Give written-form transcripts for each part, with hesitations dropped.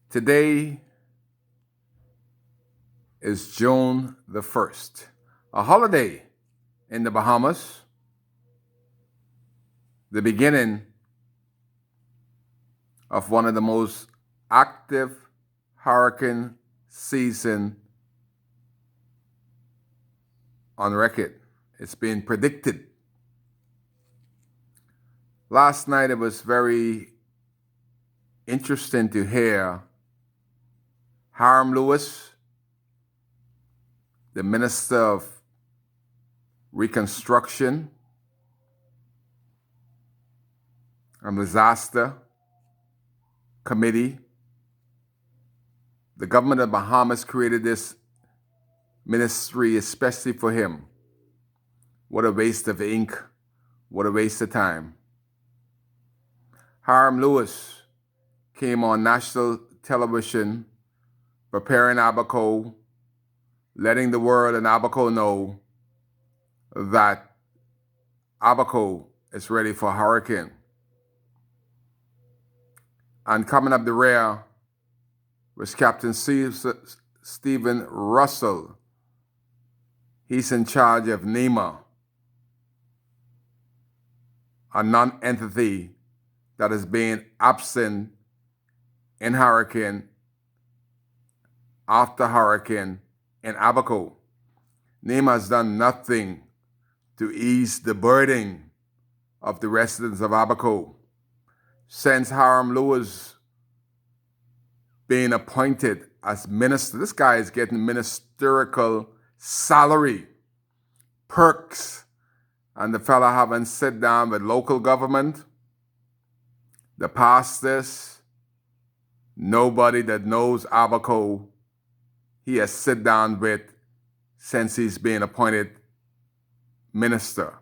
Today is June the 1st, a holiday in the Bahamas, the beginning of one of the most active hurricane season on record. It's been predicted. Last night it was very interesting to hear Hiram Lewis, the Minister of Reconstruction and Disaster Committee. The government of Bahamas created this ministry especially for him. What a waste of ink. What a waste of time. Hiram Lewis came on national television preparing Abaco, letting the world and Abaco know that Abaco is ready for a hurricane. And coming up the rear was Captain Stephen Russell. He's in charge of NEMA, a non-entity that is being absent in hurricane after hurricane in Abaco. NEMA has done nothing to ease the burden of the residents of Abaco. Since Hiram Lewis being appointed as minister, this guy is getting ministerial salary, perks, and the fella haven't sit down with local government, the pastors, nobody that knows Abaco he has sit down with since he's been appointed minister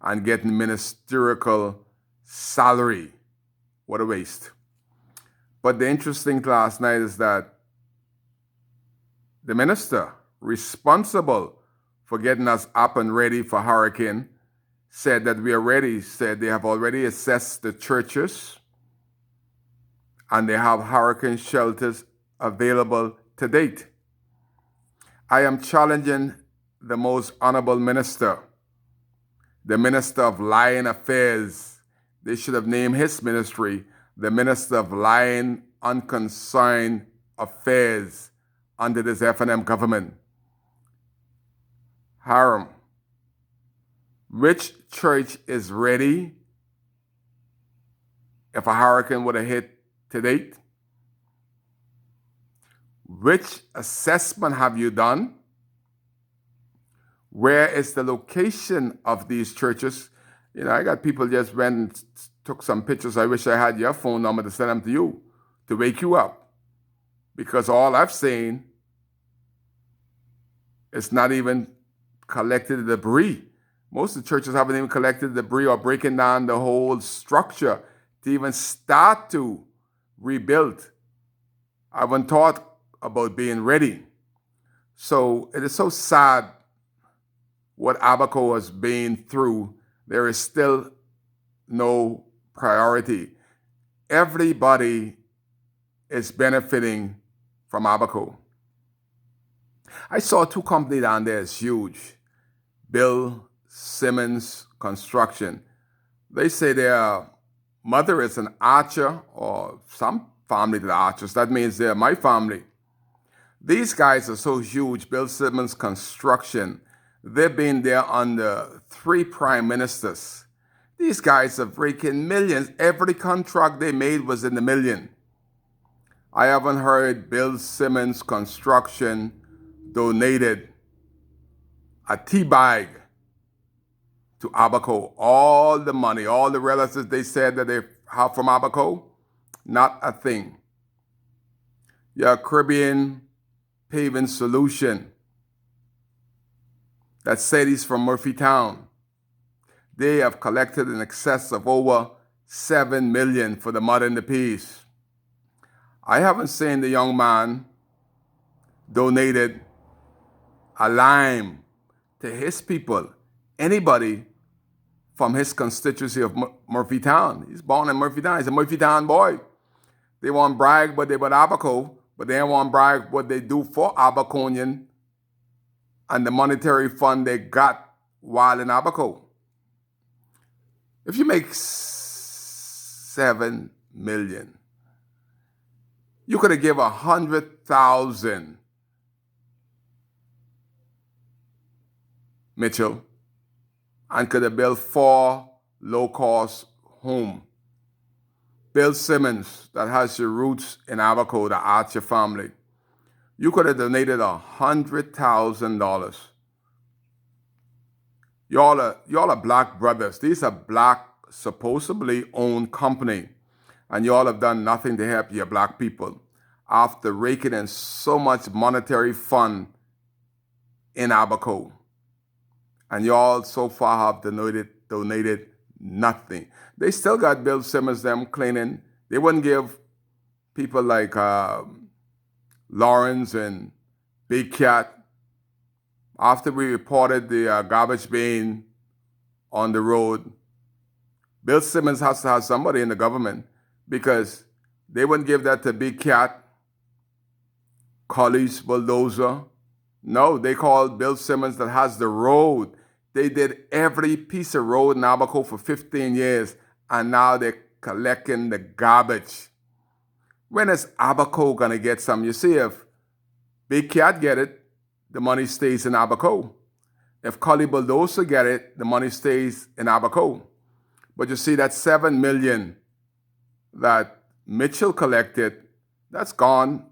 and getting ministerial salary. What a waste. But the interesting thing last night is that the minister responsible for getting us up and ready for hurricane said that we are ready, said they have already assessed the churches and they have hurricane shelters available to date. I am challenging the most honorable minister, the Minister of Lying Affairs. They should have named his ministry the Minister of Lying Unconcerned Affairs under this F&M government. Hiram, which church is ready if a hurricane would have hit to date? Which assessment have you done? Where is the location of these churches? I got people just went and took some pictures. I wish I had your phone number to send them to you to wake you up. Because all I've seen is not even collected the debris. Most of the churches haven't even collected the debris or breaking down the whole structure to even start to rebuild. I haven't thought about being ready. So it is so sad what Abaco has been through. There is still no priority. Everybody is benefiting from Abaco. I saw two companies down there, it's huge. Bill Simmons Construction. They say their mother is an archer or some family to the archers. That means they're my family. These guys are so huge, Bill Simmons Construction. They've been there under 3 prime ministers. These guys are breaking millions. Every contract they made was in the million. I haven't heard Bill Simmons Construction donated a tea bag to Abaco. All the money, all the relatives they said that they have from Abaco, not a thing. Your Caribbean Paving Solution, that said he's from Murphytown. They have collected in excess of over $7 million for the mud and the peas. I haven't seen the young man donated a lime to his people, anybody from his constituency of Murphytown. He's born in Murphytown. He's a Murphytown boy. They want brag, but they about Abaco, but they don't want brag what they do for Abaconian and the monetary fund they got while in Abaco. If you make 7 million, you could have given 100,000, Mitchell, and could have built 4 low-cost homes. Bill Simmons, that has your roots in Abaco, the Archer family, you could have donated $100,000. Y'all are black brothers. These are black, supposedly owned company, and y'all have done nothing to help your black people after raking in so much monetary fund in Abaco. And y'all so far have donated nothing. They still got Bill Simmons them cleaning. They wouldn't give people like Lawrence and Big Cat. After we reported the garbage bin on the road, Bill Simmons has to have somebody in the government, because they wouldn't give that to Big Cat, Collies, Bulldozer. No, they called Bill Simmons that has the road. They did every piece of road in Abaco for 15 years, and now they're collecting the garbage. When is Abaco gonna get some? You see, if Big Cat get it, the money stays in Abaco. If Collie Bulldozer get it, the money stays in Abaco. But you see, that 7 million that Mitchell collected, that's gone.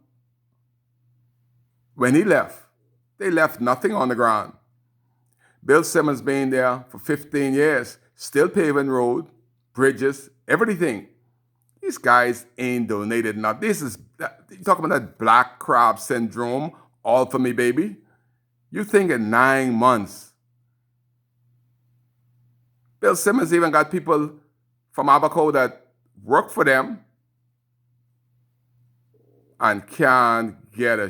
When he left, they left nothing on the ground. Bill Simmons been there for 15 years, still paving road, bridges, everything. These guys ain't donated nothing. You talking about that black crab syndrome, all for me, baby? You think in 9 months, Bill Simmons even got people from Abaco that work for them and can't get a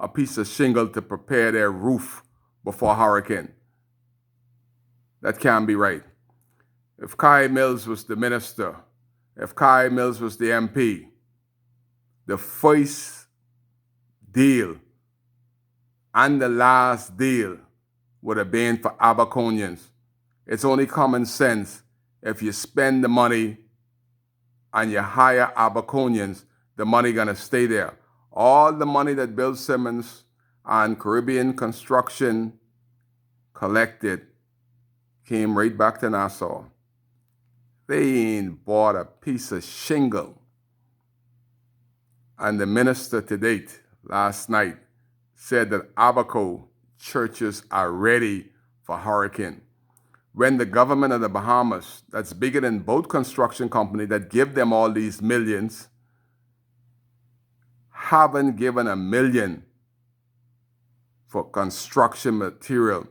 piece of shingle to prepare their roof before hurricane. That can't be right. If Kai Mills was the minister, if Kai Mills was the MP, the first deal and the last deal would have been for Abaconians. It's only common sense. If you spend the money and you hire Abaconians, the money gonna stay there. All the money that Bill Simmons and Caribbean Construction collected came right back to Nassau. They ain't bought a piece of shingle. And the minister to date, last night, said that Abaco churches are ready for hurricane. When the government of the Bahamas, that's bigger than both construction companies that give them all these millions, haven't given $1 million for construction material.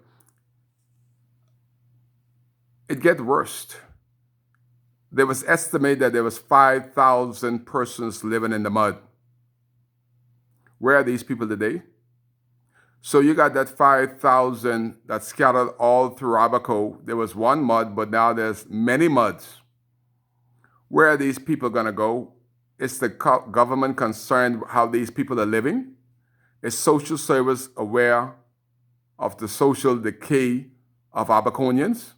It gets worse. There was estimated that there was 5,000 persons living in the mud. Where are these people today? So you got that 5,000 that scattered all through Abaco. There was one mud, but now there's many muds. Where are these people gonna go? Is the government concerned how these people are living? Is social service aware of the social decay of Abaconians?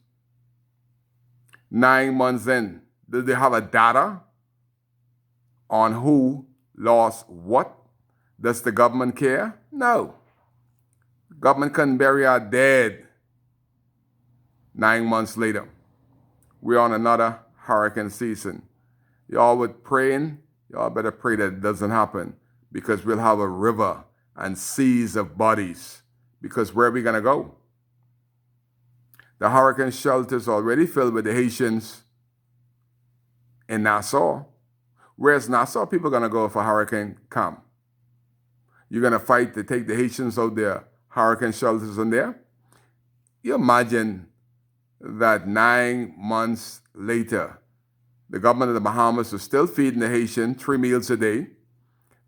9 months in, do they have a data on who lost what? Does the government care? No. Government couldn't bury our dead. 9 months later, we're on another hurricane season. Y'all with praying, y'all better pray that it doesn't happen, because we'll have a river and seas of bodies. Because where are we gonna go? The hurricane shelters already filled with the Haitians in Nassau. Where's Nassau people gonna go if a hurricane come? You're gonna fight to take the Haitians out there, hurricane shelters in there? You imagine that 9 months later, the government of the Bahamas is still feeding the Haitian 3 meals a day.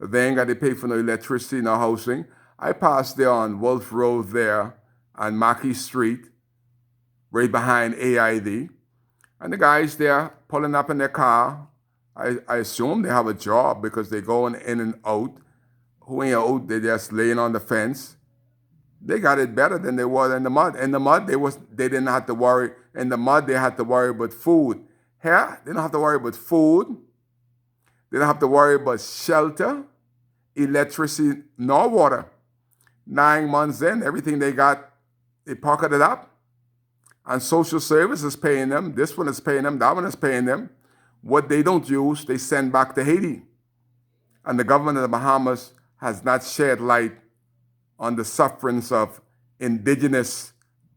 They ain't got to pay for no electricity, no housing. I passed there on Wolf Road there on Mackey Street, right behind AID. And the guys there pulling up in their car, I assume they have a job because they going in and out. Who ain't out, they just laying on the fence. They got it better than they were in the mud. In the mud, they didn't have to worry. In the mud, they had to worry about food. Here, they don't have to worry about food. They don't have to worry about shelter, electricity, nor water. 9 months in, everything they got, they pocketed up. And social service is paying them. This one is paying them. That one is paying them. What they don't use, they send back to Haiti. And the government of the Bahamas has not shed light on the sufferings of indigenous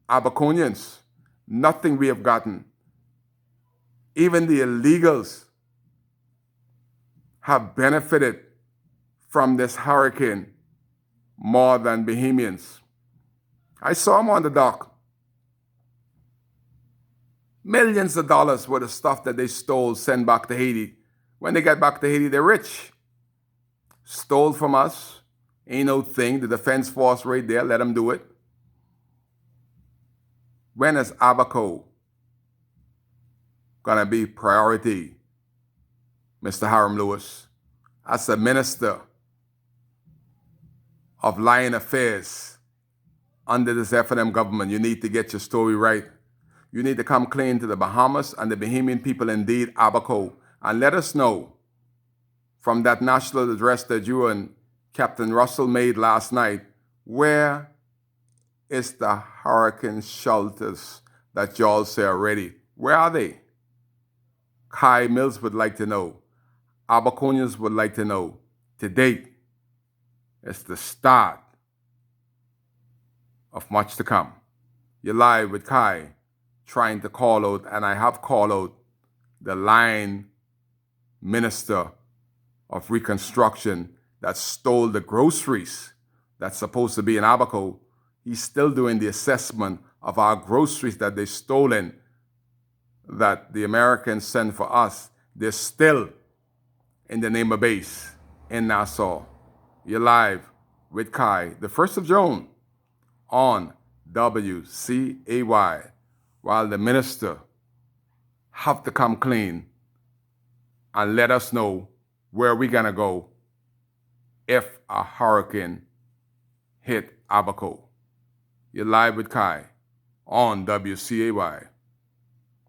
Abaconians. Nothing we have gotten. Even the illegals have benefited from this hurricane more than Bahamians. I saw them on the dock. Millions of dollars worth of stuff that they stole, sent back to Haiti. When they get back to Haiti, they're rich. Stole from us. Ain't no thing. The defense force right there, let them do it. When is Abaco gonna be priority, Mr. Hiram Lewis? As a minister of Lion Affairs under this F&M government, you need to get your story right. You need to come clean to the Bahamas and the Bahamian people, indeed, Abaco, and let us know from that national address that you and Captain Russell made last night, where is the hurricane shelters that y'all say are ready? Where are they? Kai Mills would like to know. Abaconians would like to know. To date, it's the start of much to come. You're live with Kai, trying to call out, and I have called out the line minister of Reconstruction that stole the groceries that's supposed to be in Abaco. He's still doing the assessment of our groceries that they stolen, that the Americans send for us. They're still in the name of base in Nassau. You're live with Kai, the 1st of June, on WCAY, while the minister have to come clean and let us know where we're gonna go if a hurricane hit Abaco. You're live with Kai on WCAY.